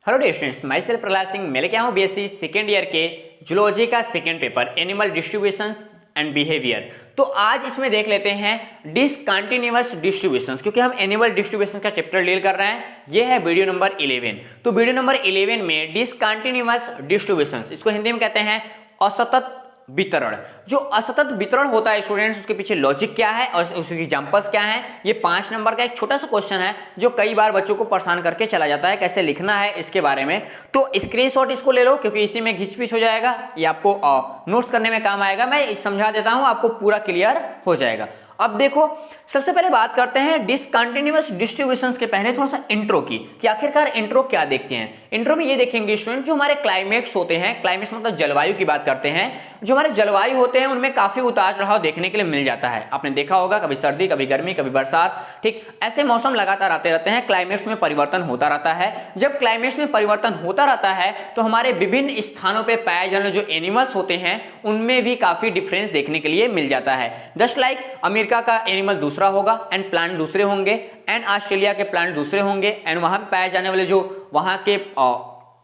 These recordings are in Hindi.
Hello dear students, myself Prahlad Singh. मैं लेके आया हूँ बीएससी सेकेंड ईयर के जूलॉजी का second paper animal distributions and behaviour. तो आज इसमें देख लेते हैं डिसकंटिन्यूअस डिस्ट्रीब्यूशंस, क्योंकि हम एनिमल डिस्ट्रीब्यूशंस का चैप्टर डील कर रहे हैं। ये है वीडियो नंबर 11। तो वीडियो नंबर 11 में डिसकंटिन्यूअस डिस्ट्रीब्यूशंस, इसको हिंदी में कहते हैं असतत वितरण। जो असतत वितरण होता है स्टूडेंट्स, उसके पीछे लॉजिक क्या है और उसके एग्जांपल्स क्या हैं, ये 5 नंबर का एक छोटा सा क्वेश्चन है जो कई बार बच्चों को परेशान करके चला जाता है। कैसे लिखना है इसके बारे में, तो स्क्रीनशॉट इसको ले लो, क्योंकि इसी में घिच-पिच हो जाएगा, ये आपको नोट्स करने में काम आएगा। मैं समझा देता हूं, आपको पूरा क्लियर हो जाएगा। अब देखो, सबसे पहले बात करते हैं डिसकंटिन्यूअस डिस्ट्रीब्यूशंस के पहले थोड़ा सा इंट्रो की, कि आखिरकार इंट्रो क्या देखते हैं। इंट्रो में ये देखेंगे स्टूडेंट, जो हमारे क्लाइमेट्स होते हैं, क्लाइमेट्स मतलब जलवायु की बात करते हैं, जो हमारे जलवायु होते हैं उनमें काफी उतार चढ़ाव देखने के लिए मिल जाता है। आपने देखा होगा, कभी सर्दी, कभी गर्मी, कभी बरसात, ठीक ऐसे मौसम लगातार आते रहते हैं, क्लाइमेट्स में परिवर्तन होता रहता है। जब क्लाइमेट्स में परिवर्तन होता रहता है तो हमारे विभिन्न स्थानों पर पाए जाने जो एनिमल्स होते हैं उनमें भी काफी डिफरेंस देखने के लिए मिल जाता है। जस्ट लाइक अमेरिका का एनिमल दूसरा होगा एंड प्लांट दूसरे होंगे, एंड ऑस्ट्रेलिया के प्लांट दूसरे होंगे, एंड वहां पे पाए जाने वाले जो वहां के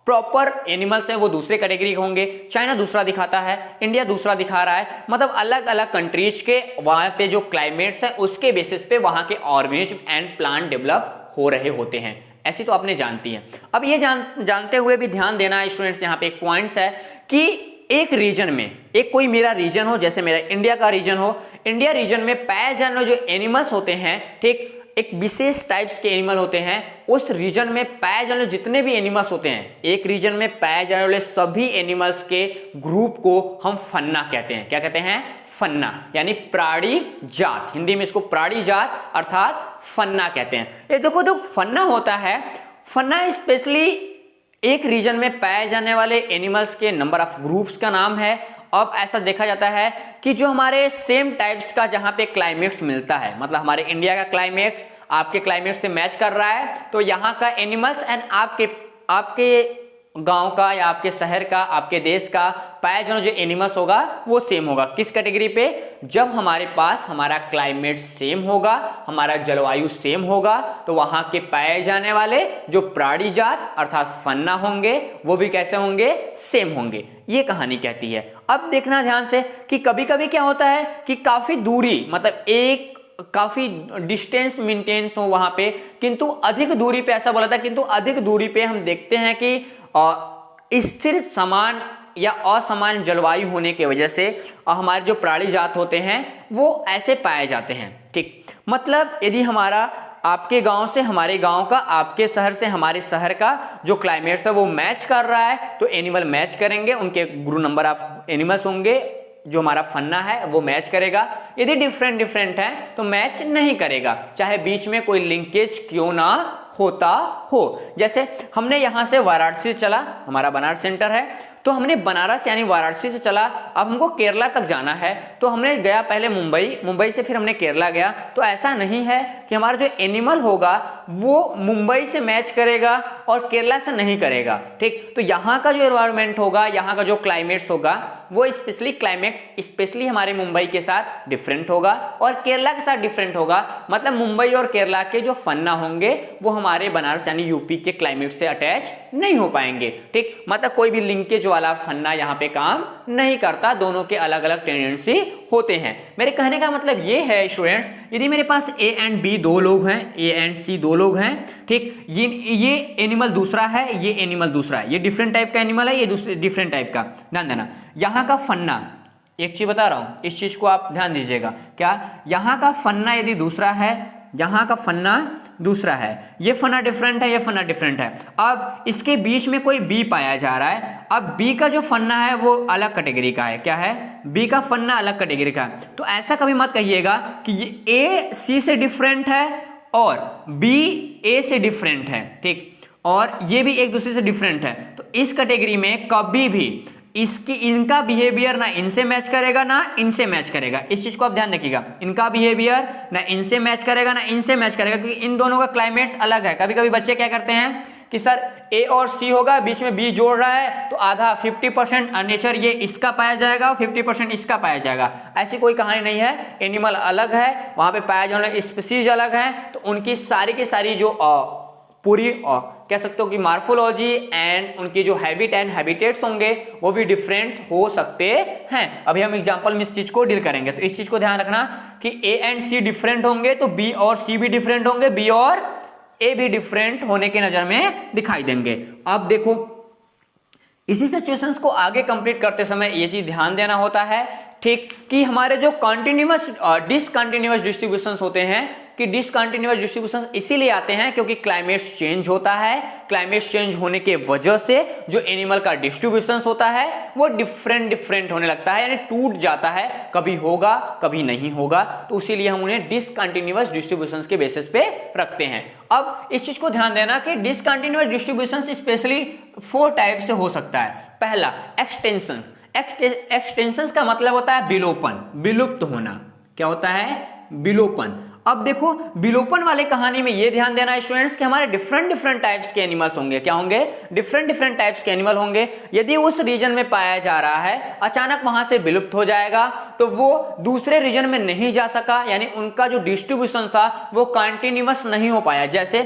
प्रॉपर एनिमल्स हैं वो दूसरे कैटेगरी के होंगे। चाइना दूसरा दिखाता है, इंडिया दूसरा दिखा रहा है, मतलब अलग अलग कंट्रीज के वहां पे जो क्लाइमेट्स है उसके बेसिस पे वहां के ऑर्गेनिज्म एंड प्लांट डेवलप हो रहे होते हैं। ऐसी तो आपने जानती है। अब ये जानते हुए भी ध्यान देना है स्टूडेंट्स, यहाँ पे एक पॉइंट्स है कि एक रीजन में, एक कोई मेरा रीजन हो, जैसे मेरा इंडिया का रीजन हो, इंडिया रीजन में पाए जाने जो एनिमल्स होते हैं, ठीक एक विशेष टाइप्स के एनिमल होते हैं, उस रीजन में पाए जाने जितने भी एनिमल्स होते हैं, एक रीजन में पाए जाने वाले सभी एनिमल्स के ग्रुप को हम फन्ना कहते हैं। क्या कहते हैं? फन्ना, यानी प्राणी जात। हिंदी में इसको प्राणी जात अर्थात फन्ना कहते हैं। ये देखो, जो फन्ना होता है, फन्ना स्पेशली एक रीजन में पाए जाने वाले एनिमल्स के नंबर ऑफ ग्रुप्स का नाम है। अब ऐसा देखा जाता है कि जो हमारे सेम टाइप्स का जहां पे क्लाइमेट्स मिलता है, मतलब हमारे इंडिया का क्लाइमेट्स आपके क्लाइमेट से मैच कर रहा है, तो यहाँ का एनिमल्स एंड आपके गांव का या आपके शहर का, आपके देश का पाए जाने जो एनिमल्स होगा वो सेम होगा। किस कैटेगरी पे? जब हमारे पास हमारा क्लाइमेट सेम होगा, हमारा जलवायु सेम होगा, तो वहां के पाए जाने वाले जो प्राणी जात अर्थात फन्ना होंगे वो भी कैसे होंगे? सेम होंगे। ये कहानी कहती है। अब देखना ध्यान से कि कभी कभी क्या होता है कि काफी दूरी, मतलब एक काफी डिस्टेंस मेंटेन्स हो वहां पे, किंतु अधिक दूरी पे, ऐसा बोला था, किंतु अधिक दूरी पे हम देखते हैं कि स्थिर समान या असमान जलवायु होने की वजह से हमारे जो प्राणी जात होते हैं वो ऐसे पाए जाते हैं। ठीक, मतलब यदि हमारा आपके गांव से हमारे गांव का, आपके शहर से हमारे शहर का जो क्लाइमेट है वो मैच कर रहा है, तो एनिमल मैच करेंगे, उनके ग्रुप नंबर ऑफ एनिमल्स होंगे, जो हमारा फन्ना है वो मैच करेगा। यदि डिफरेंट है तो मैच नहीं करेगा, चाहे बीच में कोई लिंकेज क्यों ना होता हो। जैसे हमने यहां से वाराणसी चला, हमारा बनारस सेंटर है, तो हमने बनारस यानी वाराणसी से चला, अब हमको केरला तक जाना है, तो हमने गया पहले मुंबई, मुंबई से फिर हमने केरला गया। तो ऐसा नहीं है कि हमारा जो एनिमल होगा वो मुंबई से मैच करेगा और केरला से नहीं करेगा। ठीक, तो यहाँ का जो एनवायरमेंट होगा, यहाँ का जो क्लाइमेट्स होगा वो स्पेशली हमारे मुंबई के साथ डिफरेंट होगा और केरला के साथ डिफरेंट होगा। मतलब मुंबई और केरला के जो फन्ना होंगे वो हमारे बनारस यानी यूपी के क्लाइमेट से अटैच नहीं हो पाएंगे। ठीक, मतलब कोई भी लिंकेज वाला फन्ना यहाँ पे काम नहीं करता, दोनों के अलग अलग टेंडेंसी होते हैं। मेरे कहने का मतलब ये है स्टूडेंट्स, यदि मेरे पास ए एंड बी दो लोग हैं, ए एंड सी दो लोग हैं, ठीक, ये एनिमल दूसरा है, ये एनिमल दूसरा है, ये डिफरेंट टाइप का एनिमल है, ये दूसरे डिफरेंट टाइप का। ध्यान देना, यहाँ का फन्ना, एक चीज बता रहा हूं, इस चीज को आप ध्यान दीजिएगा। क्या? यहाँ का फन्ना यदि दूसरा है, यहाँ का फन्ना दूसरा है, ये फन्ना डिफरेंट है, ये फन्ना डिफरेंट है। अब इसके बीच में कोई बी पाया जा रहा है, अब बी का जो फन्ना है वो अलग कैटेगरी का है। क्या है? बी का फन्ना अलग कैटेगरी का है। तो ऐसा कभी मत कहिएगा कि ये ए सी से डिफरेंट है और बी ए से डिफरेंट है, ठीक, और ये भी एक दूसरे से डिफरेंट है। तो इस कैटेगरी में कभी भी इनका बिहेवियर ना इनसे मैच करेगा ना इनसे मैच करेगा। इस चीज को आप ध्यान रखिएगा, इनका बिहेवियर ना इनसे मैच करेगा ना इनसे मैच करेगा, क्योंकि इन दोनों का क्लाइमेट्स अलग है। कभी कभी बच्चे क्या करते हैं कि सर ए और सी होगा, बीच में बी जोड़ रहा है, तो आधा 50% नेचर ये इसका पाया जाएगा और 50% इसका पाया जाएगा। ऐसी कोई कहानी नहीं है। एनिमल अलग है, वहां पे पाया जाने वाले स्पीसीज अलग है, तो उनकी सारी की सारी जो पूरी कह सकते हो कि मार्फोलॉजी एंड उनकी जो हैबिट एंड हैबिटेट्स होंगे वो भी डिफरेंट हो सकते हैं। अभी हम एग्जांपल में इस चीज को डील करेंगे, तो इस चीज को ध्यान रखना कि ए एंड सी डिफरेंट होंगे तो बी और सी भी डिफरेंट होंगे, बी और ए भी डिफरेंट होने की नजर में दिखाई देंगे। अब देखो इसी सिचुएशंस को आगे कंप्लीट करते समय ये चीज ध्यान देना होता है, ठीक, कि हमारे जो कॉन्टिन्यूअस डिसकंटिन्यूअस डिस्ट्रीब्यूशंस होते हैं, कि डिसकंटिन्यूअस डिस्ट्रीब्यूशंस इसीलिए आते हैं क्योंकि क्लाइमेट चेंज होता है। क्लाइमेट चेंज होने के वजह से जो एनिमल का डिस्ट्रीब्यूशंस होता है वो डिफरेंट होने लगता है, यानी टूट जाता है, कभी होगा कभी नहीं होगा, तो इसीलिए हम उन्हें डिसकंटिन्यूअस डिस्ट्रीब्यूशंस के बेसिस पे रखते हैं। अब इस चीज को ध्यान देना कि डिसकंटिन्यूअस डिस्ट्रीब्यूशंस स्पेशली 4 टाइप से हो सकता है। पहला एक्सटेंशन। एक्सटेंशन का मतलब होता है विलोपन, विलुप्त होना। क्या होता है? विलोपन। अब देखो विलोपन वाले कहानी में ये ध्यान देना स्टूडेंट्स कि हमारे डिफरेंट टाइप्स के एनिमल्स होंगे। क्या होंगे? डिफरेंट टाइप्स के एनिमल होंगे। यदि उस रीजन में पाया जा रहा है अचानक वहां से विलुप्त हो जाएगा तो वो दूसरे रीजन में नहीं जा सका, यानी उनका जो डिस्ट्रीब्यूशन था वो कंटिन्यूअस नहीं हो पाया। जैसे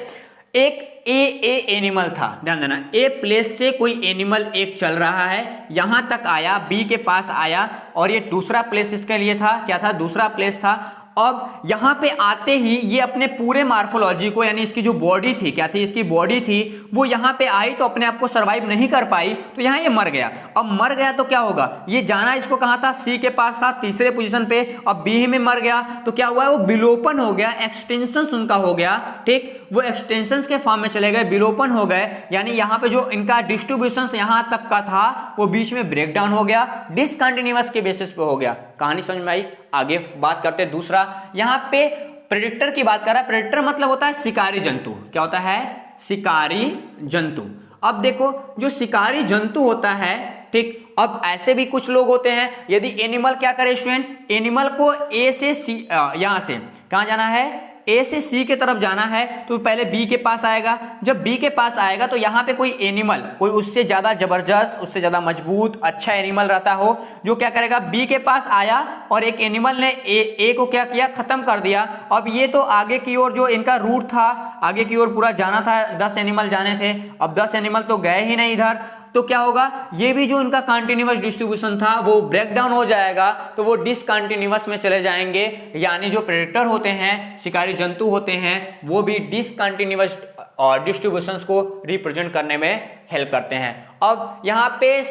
एक ए एनिमल था, ध्यान देना, ए प्लेस से कोई एनिमल एक चल रहा है, यहां तक आया, बी के पास आया और ये दूसरा प्लेस इसके लिए था। क्या था? दूसरा प्लेस था। अब यहां पे आते ही ये अपने पूरे मार्फोलॉजी को, यानी इसकी जो बॉडी थी, क्या थी? इसकी बॉडी थी, वो यहां पे आई तो अपने आप को सरवाइव नहीं कर पाई, तो यहां ये मर गया। अब मर गया तो क्या होगा? ये जाना इसको कहां था? सी के पास था, तीसरे पोजीशन पे। अब बी में मर गया तो क्या हुआ? वो विलोपन हो गया, एक्सटेंशन उनका हो गया, ठीक, वो एक्सटेंशन के फॉर्म में चले गए, विलोपन हो गए, यानी यहाँ पे जो इनका डिस्ट्रीब्यूशन यहां तक का था वो बीच में ब्रेक डाउन हो गया, डिसकंटिन्यूअस के बेसिस पे हो गया। कहानी समझ में आई? आगे बात करते हैं दूसरा। यहाँ पे प्रेडेटर की बात कर रहा है। प्रेडेटर मतलब होता है शिकारी जंतु। क्या होता है? शिकारी जंतु। अब देखो जो शिकारी जंतु होता है, ठीक, अब ऐसे भी कुछ लोग होते हैं, यदि एनिमल क्या करे स्टूडेंट, एनिमल को ए से सी, यहां से कहां जाना है? ए से सी के तरफ जाना है तो पहले बी के पास आएगा। जब बी के पास आएगा तो यहाँ पे कोई एनिमल, कोई उससे ज्यादा जबरदस्त, उससे ज्यादा मजबूत, अच्छा एनिमल रहता हो, जो क्या करेगा? बी के पास आया और एक एनिमल ने ए को क्या किया? खत्म कर दिया। अब ये तो आगे की ओर जो इनका रूट था, आगे की ओर पूरा जाना था, 10 एनिमल जाने थे, अब 10 एनिमल तो गए ही नहीं इधर, तो क्या होगा? ये भी जो इनका कंटिन्यूअस डिस्ट्रीब्यूशन था वो ब्रेक डाउन हो जाएगा, तो वो डिसकंटिन्यूअस में चले जाएंगे, यानी जो प्रेडेटर होते हैं, शिकारी जंतु होते हैं, वो भी डिसकंटिन्यूअस और डिस्ट्रीब्यूशंस को रिप्रेजेंट करने में हेल्प करते हैं। अब यहाँ पे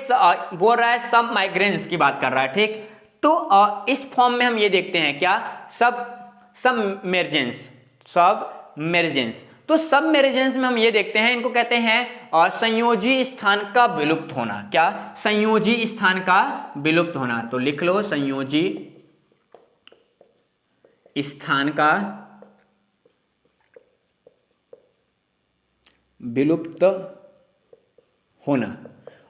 बोल रहा है सब माइग्रेंट्स की बात कर रहा है, ठीक, तो इस फॉर्म में हम ये देखते हैं क्या? सब मेर्जेंस। तो सब मेरिजेंस में हम ये देखते हैं, इनको कहते हैं संयोजी स्थान का विलुप्त होना। क्या? संयोजी स्थान का विलुप्त होना। तो लिख लो संयोजी स्थान का विलुप्त होना।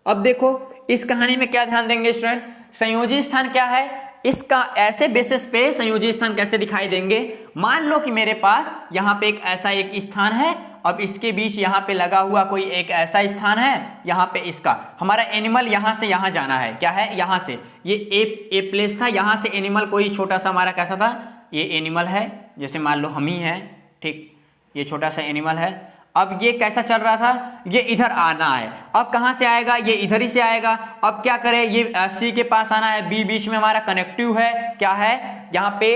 अब देखो इस कहानी में क्या ध्यान देंगे स्टूडेंट? संयोजी स्थान क्या है? इसका ऐसे बेसिस पे संयोजी स्थान कैसे दिखाई देंगे? मान लो कि मेरे पास यहाँ पे एक ऐसा एक स्थान है, अब इसके बीच यहाँ पे लगा हुआ कोई एक ऐसा स्थान है, यहाँ पे इसका हमारा एनिमल यहाँ से यहाँ जाना है। क्या है? यहाँ से ये ए प्लेस था, यहाँ से एनिमल कोई छोटा सा हमारा कैसा था? ये एनिमल है, जैसे मान लो हम ही है, ठीक, ये छोटा सा एनिमल है। अब ये कैसा चल रहा था? ये इधर आना है, अब कहां से आएगा? ये इधर ही से आएगा। अब क्या करे? ये सी के पास आना है, बी बीच में हमारा कनेक्टिव है, क्या है? यहाँ पे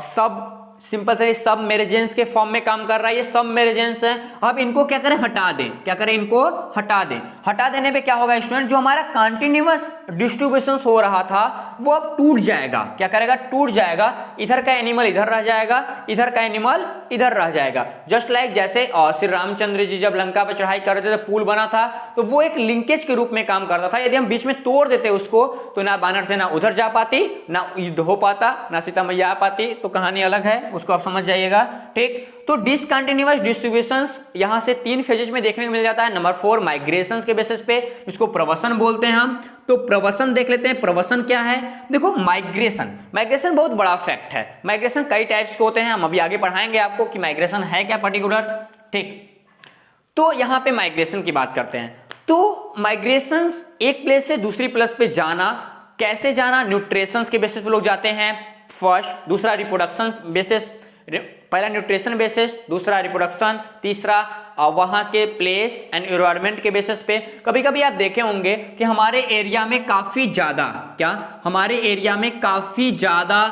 सब सिंपल से सब मेरिजेंस के फॉर्म में काम कर रहा है, ये सब मेरिजेंस है। अब इनको क्या करें? हटा दें। क्या करें? इनको हटा दें। हटा देने पे क्या होगा स्टूडेंट? जो हमारा कंटिन्यूअस डिस्ट्रीब्यूशन हो रहा था वो अब टूट जाएगा। क्या करेगा? टूट जाएगा। इधर का एनिमल इधर रह जाएगा, इधर का एनिमल इधर रह जाएगा। जस्ट लाइक जैसे श्री रामचंद्र जी जब लंका पर चढ़ाई कर रहे थे, पुल बना था, तो वो एक लिंकेज के रूप में काम करता था। यदि हम बीच में तोड़ देते उसको तो ना बानर सेना उधर जा पाती, ना युद्ध हो पाता, ना सीता मैया आ पाती, तो कहानी अलग है, उसको आप समझ जाइएगा, ठीक। तो डिसकंटिन्यूअस डिस्ट्रीब्यूशंस यहां से 3 फेजेज में देखने को मिल जाता है। नंबर 4 माइग्रेशंस के बेसिस पे, इसको प्रवसन बोलते हैं हम। तो प्रवसन देख लेते हैं। प्रवसन क्या है? देखो माइग्रेशन बहुत बड़ा फैक्ट है। माइग्रेशन कई टाइप्स के होते हैं, हम अभी आगे पढ़ाएंगे आपको कि माइग्रेशन है क्या पर्टिकुलर, ठीक। तो यहां पे माइग्रेशन की बात करते हैं। तो माइग्रेशन एक प्लेस से दूसरी प्लेस पे जाना, कैसे जाना? न्यूट्रिशंस के बेसिस पे लोग जाते हैं फर्स्ट, दूसरा रिप्रोडक्शन बेसिस, पहला न्यूट्रिशन बेसिस, दूसरा रिप्रोडक्शन, तीसरा वहाँ के प्लेस एंड एनवायरनमेंट के बेसिस पे। कभी कभी आप देखे होंगे कि हमारे एरिया में काफ़ी ज़्यादा हमारे एरिया में काफ़ी ज़्यादा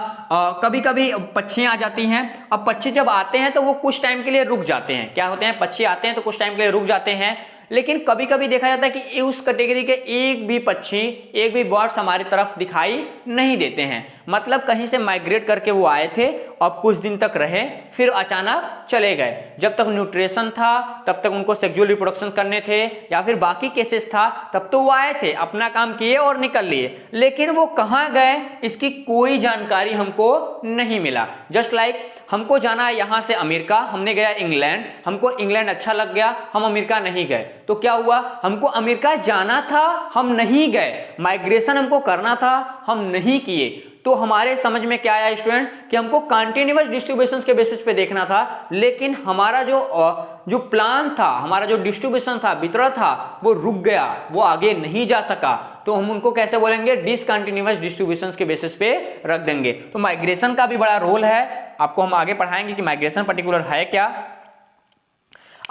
कभी कभी पक्षी आ जाती हैं। अब पक्षी जब आते हैं तो वो कुछ टाइम के लिए रुक जाते हैं, क्या होते हैं, पक्षी आते हैं तो कुछ टाइम के लिए रुक जाते हैं, लेकिन कभी कभी देखा जाता है कि उस कैटेगरी के एक भी पक्षी, एक भी बर्ड्स हमारी तरफ दिखाई नहीं देते हैं। मतलब कहीं से माइग्रेट करके वो आए थे और कुछ दिन तक रहे, फिर अचानक चले गए। जब तक न्यूट्रिशन था तब तक उनको सेक्सुअल रिप्रोडक्शन करने थे, या फिर बाकी केसेस था तब तो वो आए थे, अपना काम किए और निकल लिए, लेकिन वो कहाँ गए इसकी कोई जानकारी हमको नहीं मिला। जस्ट लाइक हमको जाना है यहाँ से अमेरिका, हमने गया इंग्लैंड, हमको इंग्लैंड अच्छा लग गया, हम अमेरिका नहीं गए, तो क्या हुआ, हमको अमेरिका जाना था, हम नहीं गए, माइग्रेशन हमको करना था, हम नहीं किए। तो हमारे समझ में क्या आया स्टूडेंट कि हमको कंटिन्यूअस डिस्ट्रीब्यूशन के बेसिस पे देखना था, लेकिन हमारा जो प्लान था, हमारा जो डिस्ट्रीब्यूशन था, वितरण था, वो रुक गया, वो आगे नहीं जा सका। तो हम उनको कैसे बोलेंगे, डिसकंटिन्यूअस डिस्ट्रीब्यूशन के बेसिस पे रख देंगे। तो माइग्रेशन का भी बड़ा रोल है, आपको हम आगे पढ़ाएंगे कि माइग्रेशन पर्टिकुलर है क्या।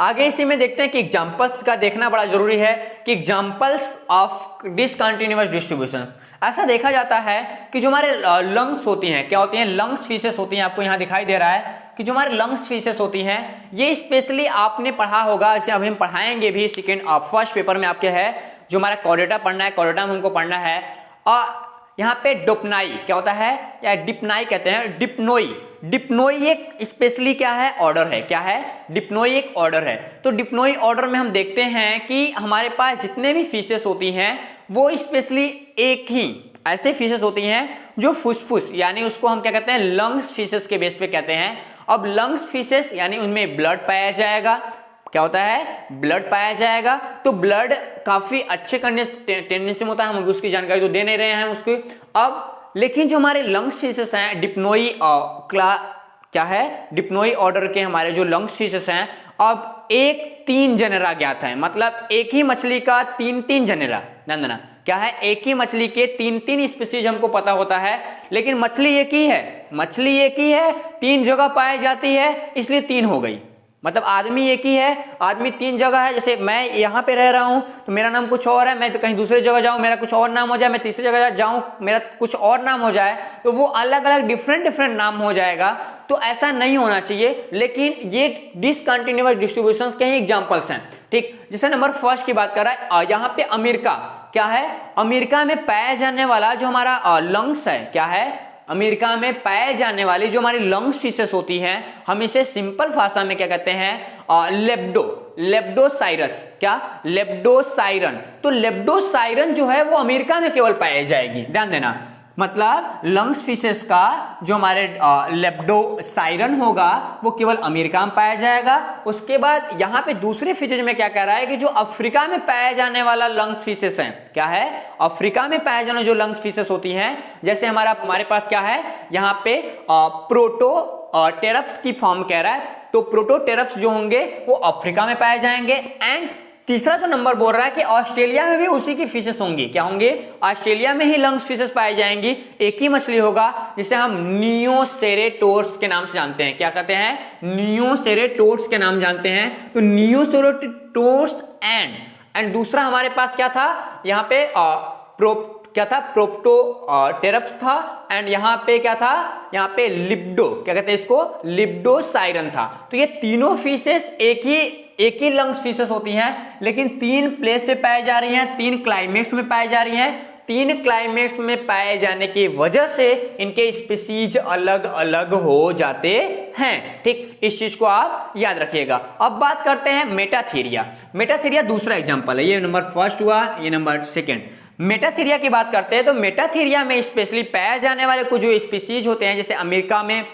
आगे इसी में देखते हैं कि एग्जांपल्स का देखना बड़ा जरूरी है कि एग्जांपल्स ऑफ डिसकंटिन्यूअस डिस्ट्रीब्यूशन। ऐसा देखा जाता है कि जो हमारे लंग्स होती हैं, क्या होती हैं, लंग्स फीसेस होती हैं, आपको यहाँ दिखाई दे रहा है कि जो हमारे लंग्स फीसेस होती हैं, ये स्पेशली आपने पढ़ा होगा, इसे अभी हम पढ़ाएंगे भी फर्स्ट पेपर में आपके है, जो हमारा कॉर्डेटा पढ़ना है, कॉर्डेटा में हमको पढ़ना है। और यहाँ पे डोपनाई क्या होता है, या डिप्नाई कहते हैं, डिप्नोई। डिप्नोई एक स्पेशली क्या है, ऑर्डर है, क्या है, डिप्नोई एक ऑर्डर है। तो डिप्नोई ऑर्डर में हम देखते हैं कि हमारे पास जितने भी फीसेस होती हैं वो स्पेशली एक ही ऐसे फीसेस होती हैं जो फुसफुस, यानी उसको हम क्या कहते हैं, लंग्स फीसेस के बेस पे कहते हैं। अब लंग्स फीसेस यानी उनमें ब्लड पाया जाएगा, क्या होता है, ब्लड पाया जाएगा। तो ब्लड काफी अच्छे करने टेंडेंसी में होता है, हम उसकी जानकारी तो दे नहीं रहे हैं उसकी। अब लेकिन जो हमारे लंग्स फीसेस हैं, डिप्नोई क्या है, डिप्नोई ऑर्डर के हमारे जो लंग्स फीसेस हैं, अब एक 3 जेनेरा ज्ञात है, मतलब एक ही मछली का 3 जेनेरा, नंदना क्या है, एक ही मछली के 3 स्पीसीज हमको पता होता है, लेकिन मछली एक ही है, मछली एक ही है, 3 जगह पाई जाती है, इसलिए 3 हो गई। मतलब आदमी एक ही है, आदमी 3 जगह है। जैसे मैं यहाँ पे रह रहा हूँ तो मेरा नाम कुछ और है, मैं तो कहीं दूसरी जगह जाऊँ मेरा कुछ और नाम हो जाए, मैं तीसरी जगह जाऊँ मेरा कुछ और नाम हो जाए, तो वो अलग अलग डिफरेंट नाम हो जाएगा। तो ऐसा नहीं होना चाहिए, लेकिन ये डिसकंटिन्यूअस डिस्ट्रीब्यूशंस के ही एग्जांपल्स हैं। ठीक, जैसे नंबर फर्स्ट की बात कर रहा है, यहाँ पे अमेरिका क्या है, अमेरिका में पाया जाने वाला जो हमारा लंग्स है, क्या है, अमेरिका में पाए जाने वाली जो हमारी लंग्स फीसेस होती हैं, हम इसे सिंपल भाषा में क्या कहते हैं, लेप्डोसाइरस, क्या, लेप्डोसाइरन। तो लेप्डोसाइरन जो है वो अमेरिका में केवल पाई जाएगी, ध्यान देना। मतलब लंग्स फीसेस का जो हमारे लेप्डोसाइरन होगा वो केवल अमेरिका में पाया जाएगा। उसके बाद यहाँ पे दूसरे फीचर में क्या कह रहा है कि जो अफ्रीका में पाया जाने वाला लंग्स फीसेस है, क्या है, अफ्रीका में पाया जाने जो लंग्स फीसेस होती हैं, जैसे हमारे पास क्या है, यहाँ पे प्रोटोटेरप्स की फॉर्म कह रहा है, तो प्रोटोटेरप्स जो होंगे वो अफ्रीका में पाए जाएंगे। एंड तीसरा जो नंबर बोल रहा है कि ऑस्ट्रेलिया में भी उसी की फिशेस होंगी, क्या होंगे, ऑस्ट्रेलिया में ही लंग्स फिशेस पाई जाएंगी, एक ही मछली होगा जिसे हम नियोसेरेटोड्स के नाम से जानते हैं, क्या कहते हैं, नियोसेरेटोड्स के नाम जानते हैं। तो नियोसेरेटोड्स एंड दूसरा हमारे पास क्या था, यहाँ पे क्या था, प्रोटोटेरप्स था, एंड यहाँ पे क्या था, यहाँ पे लिप्डो, क्या कहते हैं इसको, लिप्डोसाइरन था। तो ये तीनों फिशेस एक ही लंग्स फिशेस होती हैं, लेकिन 3 प्लेस पे पाई जा रही हैं, 3 क्लाइमेट्स में पाई जा रही हैं। 3 क्लाइमेट्स में पाए जाने की वजह से इनके स्पीसीज अलग अलग हो जाते हैं। ठीक, इस चीज को आप याद रखिएगा। अब बात करते हैं मेटाथीरिया। मेटाथीरिया दूसरा एग्जांपल है, ये नंबर फर्स्ट हुआ, ये नंबर सेकेंड। मेटाथीरिया की बात करते हैं तो मेटाथीरिया में स्पेशली पाए जाने वाले कुछ जो स्पीसीज होते हैं, जैसे अमेरिका में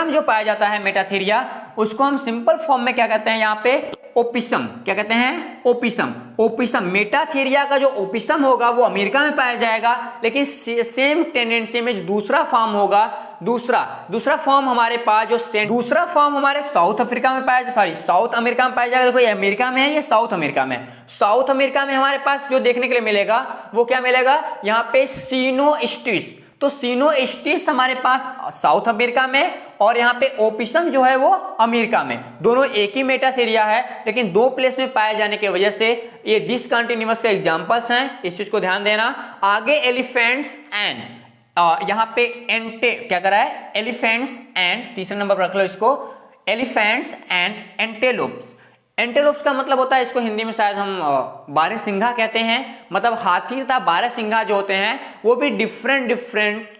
जो पाया जाता है मेटाथीरिया, उसको हम सिंपल फॉर्म में क्या कहते हैं, यहाँ पे ओपिसम, क्या कहते हैं, ओपिसम। मेटाथीरिया का जो ओपिसम होगा वो अमेरिका में पाया जाएगा, लेकिन सेम टेंडेंसी में जो दूसरा फॉर्म होगा, दूसरा फॉर्म हमारे पास जो दूसरा फॉर्म हमारे साउथ अफ्रीका में साउथ अमेरिका में पाया जाएगा। देखो ये अमेरिका में है, ये साउथ अमेरिका में। साउथ अमेरिका में हमारे पास जो देखने के लिए मिलेगा वो क्या मिलेगा, यहाँ पे सिनोस्टिस। तो सिनोस्टिस हमारे पास साउथ अमेरिका में और यहाँ पे ओपिसम जो है वो अमेरिका में, दोनों एक ही मेटाथेरिया है लेकिन दो प्लेस में पाए जाने की वजह से ये डिसकंटिन्यूअस का एग्जांपल्स हैं, इस चीज को ध्यान देना। आगे एलिफेंट्स एंड यहाँ पे एंटे क्या करा है, एलिफेंट्स एंड, तीसरे नंबर पर रख लो इसको, एलिफेंट्स एंड एंटेलोप्स। एंटेलोप्स का मतलब होता है, इसको हिंदी में शायद हम बारहसिंघा कहते हैं, मतलब हाथी तथा बारहसिंघा जो होते हैं वो भी डिफरेंट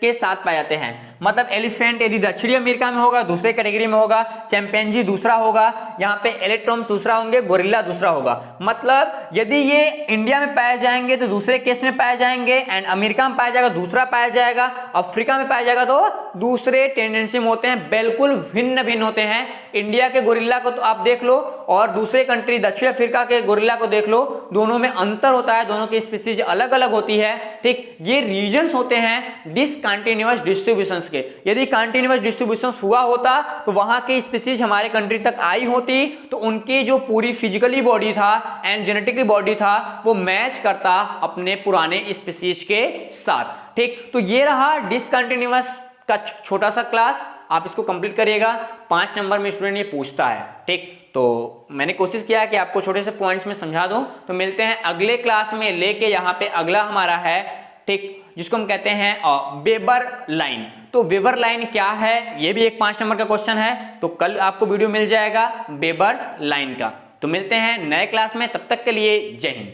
के साथ पाए जाते हैं। मतलब एलिफेंट यदि दक्षिणी अमेरिका में होगा दूसरे कैटेगरी में होगा, चैंपियंजी दूसरा होगा, यहाँ पे एलेक्ट्रॉन्स दूसरा होंगे, गोरिल्ला दूसरा होगा। मतलब यदि ये इंडिया में पाए जाएंगे तो दूसरे केस में पाए जाएंगे, एंड अमेरिका में पाया जाएगा दूसरा पाया जाएगा, अफ्रीका में पाया जाएगा तो दूसरे टेंडेंसी में होते हैं, बिल्कुल भिन्न होते हैं। इंडिया के गोरिल्ला को तो आप देख लो और दूसरे कंट्री दक्षिण अफ्रीका के गोरिल्ला को देख लो, दोनों में अंतर होता है, दोनों की स्पीसीज अलग अलग होती है। ठीक, ये रीजन्स होते हैं डिसकंटिन्यूअस डिस्ट्रीब्यूशंस के। यदि कंटिन्यूअस डिस्ट्रीब्यूशन हुआ होता तो वहां के स्पीसीज हमारे कंट्री तक आई होती तो उनकी जो पूरी फिजिकली बॉडी था एंड जेनेटिकली बॉडी था वो मैच करता अपने पुराने स्पीसीज के साथ। ठीक, तो ये रहा डिसकंटिन्यूअस का छोटा सा क्लास, आप इसको कंप्लीट करिएगा। 5 नंबर में स्टूडेंट ये पूछता है। ठीक, तो मैंने कोशिश किया कि आपको छोटे से पॉइंट्स में समझा दूं। तो मिलते हैं अगले क्लास में लेके, यहाँ पे अगला हमारा है, ठीक, जिसको हम कहते हैं वेबर लाइन। तो वेबर लाइन क्या है, ये भी एक 5 नंबर का क्वेश्चन है, तो कल आपको वीडियो मिल जाएगा वेबर्स लाइन का। तो मिलते हैं नए क्लास में, तब तक के लिए जय हिंद।